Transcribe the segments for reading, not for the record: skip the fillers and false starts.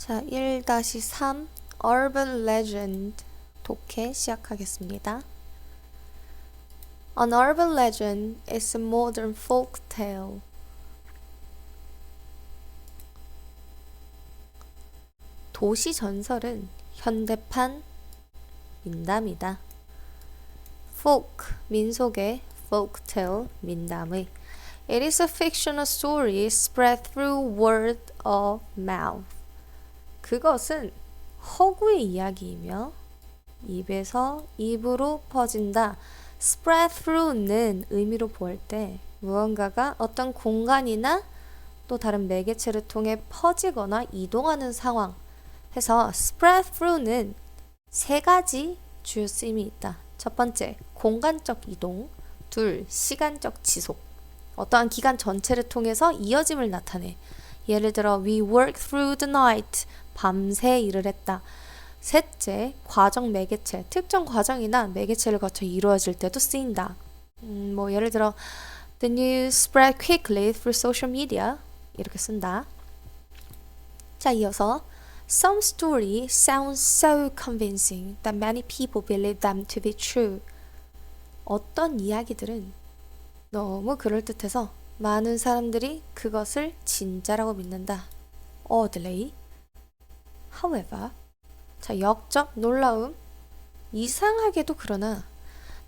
자, 1-3 Urban Legend 독해 시작하겠습니다. An urban legend is a modern folk tale. 도시 전설은 현대판 민담이다. folk, 민속의 folk tale, 민담의 It is a fictional story spread through word of mouth. 그것은 허구의 이야기이며 입에서 입으로 퍼진다. spread through는 의미로 보일 때 무언가가 어떤 공간이나 또 다른 매개체를 통해 퍼지거나 이동하는 상황 해서 spread through는 세 가지 주요 쓰임이 있다. 첫 번째, 공간적 이동. 둘, 시간적 지속. 어떠한 기간 전체를 통해서 이어짐을 나타내. 예를 들어 we worked through the night. 밤새 일을 했다. 셋째, 과정 매개체. 특정 과정이나 매개체를 거쳐 이루어질 때도 쓰인다. 예를 들어 the news spread quickly through social media. 이렇게 쓴다. 자, 이어서 Some stories sound so convincing that many people believe them to be true. 어떤 이야기들은 너무 그럴듯해서 많은 사람들이 그것을 진짜라고 믿는다. Oddly. However. 자, 역적, 놀라움. 이상하게도 그러나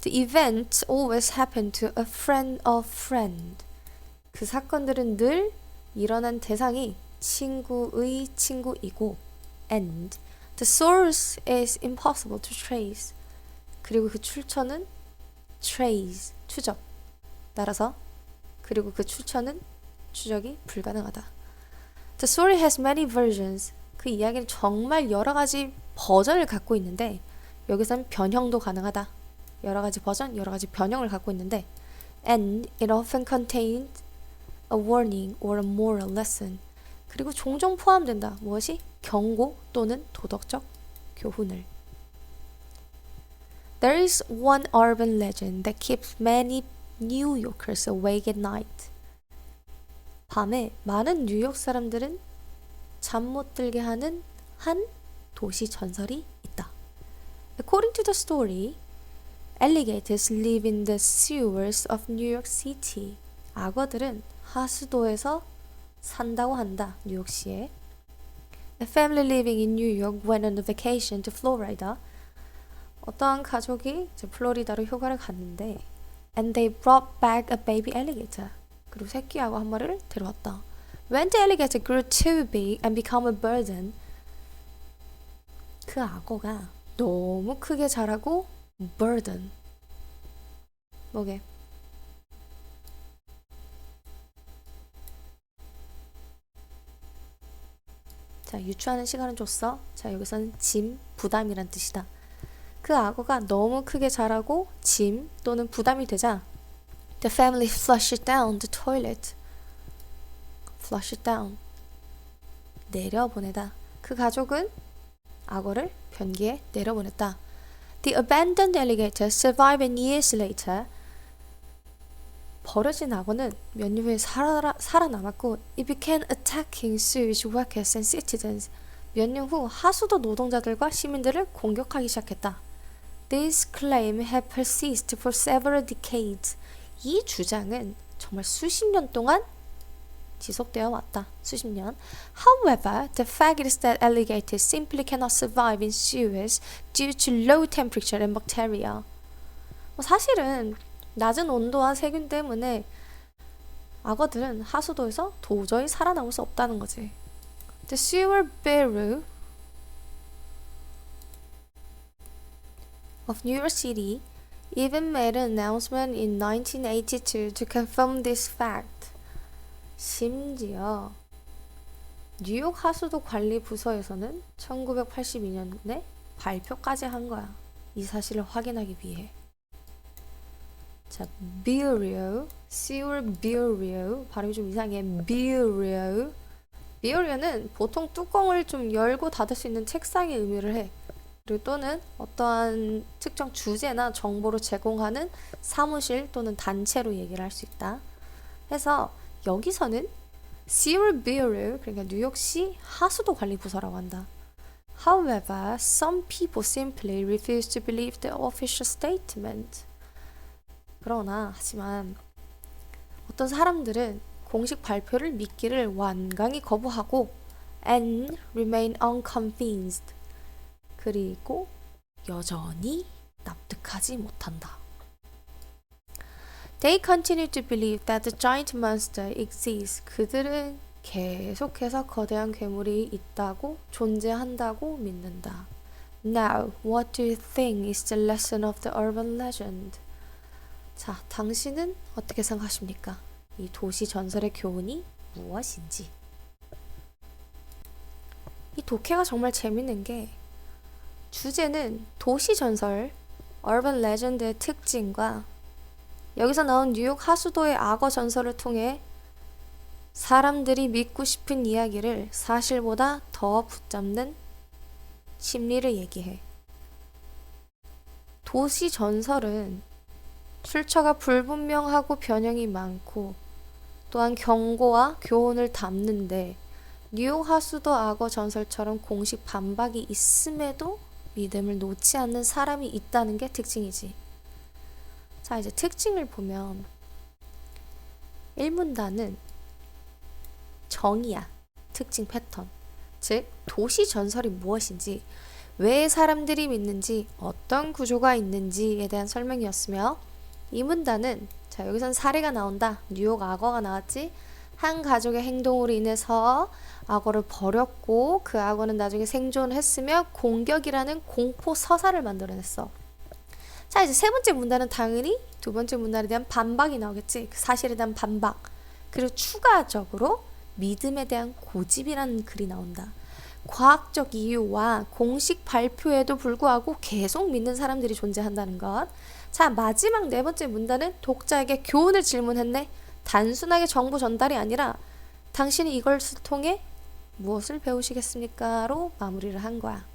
The event always happened to a friend of friend. 그 사건들은 늘 일어난 대상이 친구의 친구이고 and the source is impossible to trace. 그리고 그 출처는 trace, 추적. 따라서 그리고 그 출처는 추적이 불가능하다. The story has many versions. 그 이야기는 정말 여러 가지 버전을 갖고 있는데 여기서는 변형도 가능하다. 여러 가지 버전, 여러 가지 변형을 갖고 있는데 and it often contains a warning or a moral lesson. 그리고 종종 포함된다. 무엇이? 경고 또는 도덕적 교훈을. There is one urban legend that keeps many New Yorkers awake at night. 밤에 많은 뉴욕 사람들은 잠 못 들게 하는 한 도시 전설이 있다. According to the story, alligators live in the sewers of New York City. 악어들은 하수도에서 산다고 한다. 뉴욕시에. A family living in New York went on a vacation to Florida. 어떠한 가족이 플로리다로 휴가를 갔는데 and they brought back a baby alligator. 그리고 새끼 악어 한 마리를 데려왔다. When the alligator grew too big and became a burden, 그 악어가 너무 크게 자라고 burden. 뭐게? 자, 유추하는 시간을 줬어. 자, 여기서는 짐, 부담이란 뜻이다. 그 악어가 너무 크게 자라고 짐 또는 부담이 되자 The family flushed down the toilet. flush it down. 내려보내다. 그 가족은 악어를 변기에 내려보냈다. The abandoned alligator survived and years later. 버려진 악어는 몇 년 후에 살아남았고 It began attacking sewage workers and citizens. 몇 년 후 하수도 노동자들과 시민들을 공격하기 시작했다. This claim had persisted for several decades. 이 주장은 정말 수십 년 동안 지속되어 왔다. 수십 년. However, the fact is that alligators simply cannot survive in sewers due to low temperature and bacteria. 사실은 낮은 온도와 세균 때문에 악어들은 하수도에서 도저히 살아남을 수 없다는 거지. The Sewer Bureau of New York City even made an announcement in 1982 to confirm this fact. 심지어 뉴욕 하수도 관리 부서에서는 1982년에 발표까지 한 거야. 이 사실을 확인하기 위해. 자, Bureau, Sewer Bureau, 발음이 좀 이상해. Bureau. Bureau는 보통 뚜껑을 좀 열고 닫을 수 있는 책상의 의미를 해. 그리고 또는 어떠한 특정 주제나 정보를 제공하는 사무실 또는 단체로 얘기를 할 수 있다. 해서 여기서는 Sewer Bureau, 그러니까 뉴욕시 하수도 관리 부서라고 한다. However, some people simply refuse to believe the official statement. 하지만 어떤 사람들은 공식 발표를 믿기를 완강히 거부하고 and remain unconvinced. 그리고 여전히 납득하지 못한다. They continue to believe that the giant monster exists. 그들은 계속해서 거대한 괴물이 있다고, 존재한다고 믿는다. Now, what do you think is the lesson of the urban legend? 자, 당신은 어떻게 생각하십니까? 이 도시 전설의 교훈이 무엇인지. 이 독해가 정말 재밌는 게 주제는 도시 전설, urban legend의 특징과 여기서 나온 뉴욕 하수도의 악어 전설을 통해 사람들이 믿고 싶은 이야기를 사실보다 더 붙잡는 심리를 얘기해. 도시 전설은 출처가 불분명하고 변형이 많고 또한 경고와 교훈을 담는데 뉴욕 하수도 악어 전설처럼 공식 반박이 있음에도 믿음을 놓지 않는 사람이 있다는 게 특징이지. 자, 이제 특징을 보면 1문단은 정의야. 특징 패턴. 즉, 도시 전설이 무엇인지, 왜 사람들이 믿는지, 어떤 구조가 있는지에 대한 설명이었으며 2문단은 자, 여기선 사례가 나온다. 뉴욕 악어가 나왔지. 한 가족의 행동으로 인해서 악어를 버렸고 그 악어는 나중에 생존했으며 공격이라는 공포 서사를 만들어냈어. 자, 이제 세 번째 문단은 당연히 두 번째 문단에 대한 반박이 나오겠지. 그 사실에 대한 반박. 그리고 추가적으로 믿음에 대한 고집이라는 글이 나온다. 과학적 이유와 공식 발표에도 불구하고 계속 믿는 사람들이 존재한다는 것. 자, 마지막 네 번째 문단은 독자에게 교훈을 질문했네. 단순하게 정보 전달이 아니라 당신이 이것을 통해 무엇을 배우시겠습니까?로 마무리를 한 거야.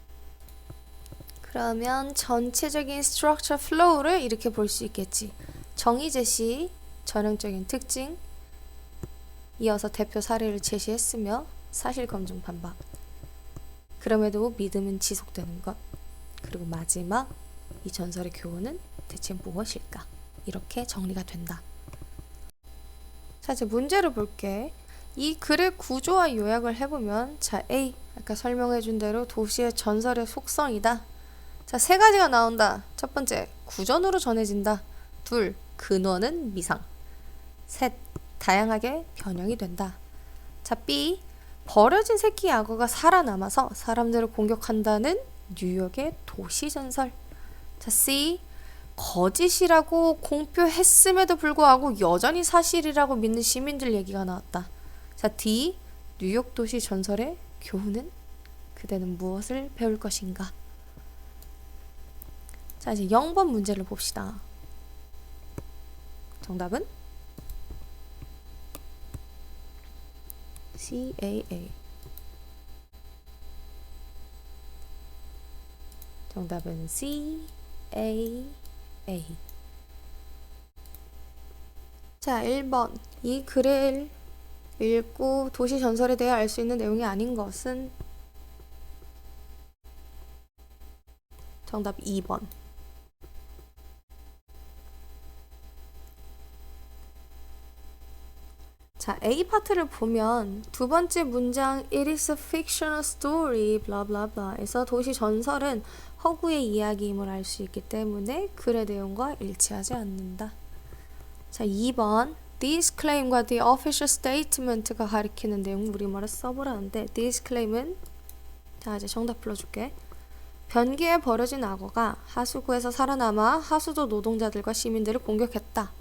그러면 전체적인 structure flow를 이렇게 볼 수 있겠지. 정의 제시, 전형적인 특징, 이어서 대표 사례를 제시했으며 사실 검증 반박. 그럼에도 믿음은 지속되는 것. 그리고 마지막 이 전설의 교훈은 대체 무엇일까? 이렇게 정리가 된다. 자, 이제 문제를 볼게. 이 글의 구조와 요약을 해보면 자, A, 아까 설명해준 대로 도시의 전설의 속성이다. 자, 세 가지가 나온다. 첫 번째, 구전으로 전해진다. 둘, 근원은 미상. 셋, 다양하게 변형이 된다. 자, B, 버려진 새끼 악어가 살아남아서 사람들을 공격한다는 뉴욕의 도시 전설. 자, C, 거짓이라고 공표했음에도 불구하고 여전히 사실이라고 믿는 시민들 얘기가 나왔다. 자, D, 뉴욕 도시 전설의 교훈은 그대는 무엇을 배울 것인가? 자, 이제 0번 문제를 봅시다. 정답은 CAA. 정답은 CAA. 자, 1번. 이 글을 읽고 도시 전설에 대해 알 수 있는 내용이 아닌 것은 정답 2번. 자, A 파트를 보면 두 번째 문장 It is a fictional story blah blah blah 에서 도시 전설은 허구의 이야기임을 알 수 있기 때문에 글의 내용과 일치하지 않는다. 자, 2번 This claim과 the official statement가 가리키는 내용 우리말에 써보라는데 This claim은 자, 이제 정답 불러줄게. 변기에 버려진 악어가 하수구에서 살아남아 하수도 노동자들과 시민들을 공격했다.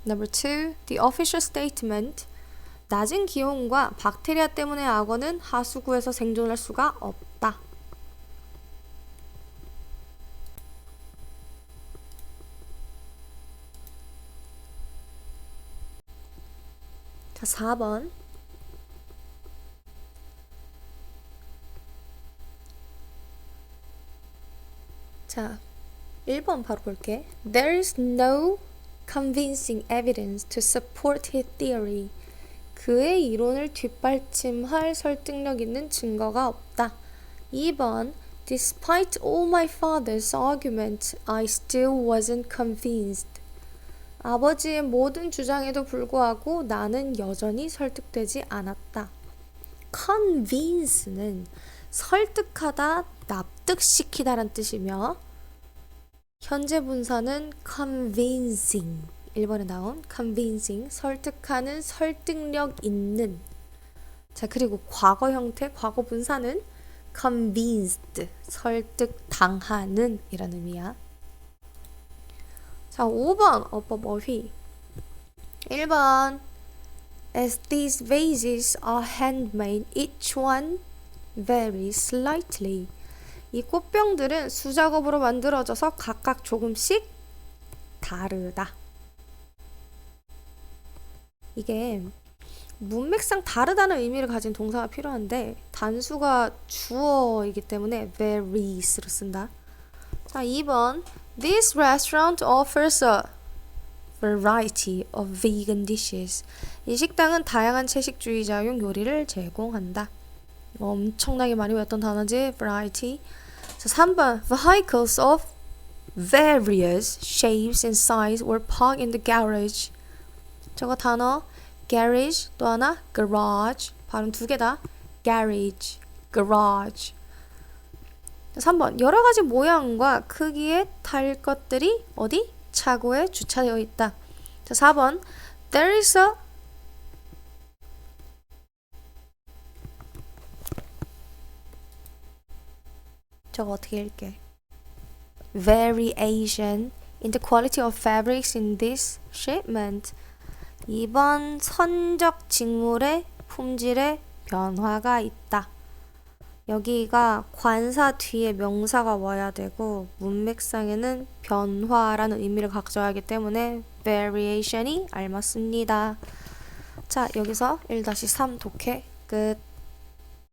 Number 2, the official statement. 낮은 기온과 박테리아 때문에 악어는 하수구에서 생존할 수가 없다. 자, 4번. 자, 1번 바로 볼게. There is no convincing evidence to support his theory. 그의 이론을 뒷받침할 설득력 있는 증거가 없다. 2번 Despite all my father's arguments, I still wasn't convinced. 아버지의 모든 주장에도 불구하고 나는 여전히 설득되지 않았다. convince는 설득하다, 납득시키다란 뜻이며 현재 분사는 convincing 1번에 나온 convincing 설득하는, 설득력 있는. 자, 그리고 과거 형태, 과거 분사는 convinced 설득당하는 이라는 의미야. 자, 5번 어법 어휘. 1번 As these vases are handmade, each one varies slightly. 이 꽃병들은 수작업으로 만들어져서 각각 조금씩 다르다. 이게 문맥상 다르다는 의미를 가진 동사가 필요한데 단수가 주어이기 때문에 varies로 쓴다. 자, 2번 This restaurant offers a variety of vegan dishes. 이 식당은 다양한 채식주의자용 요리를 제공한다. 엄청나게 많이 외웠던 단어지, variety. 자, 3번 Vehicles of various shapes and sizes were parked in the garage. 저거 단어 garage, 또 하나 garage. 발음 두 개다. garage, garage. 3번 여러 가지 모양과 크기의 탈 것들이 어디? 차고에 주차되어 있다. 자, 4번 There is a 저거 어떻게 읽게? Variation in the quality of fabrics in this shipment. 2번 선적 직물의 품질에 변화가 있다. 여기가 관사 뒤에 명사가 와야 되고 문맥상에는 변화라는 의미를 가져야 하기 때문에 variation이 알맞습니다. 자, 여기서 1-3 독해 끝.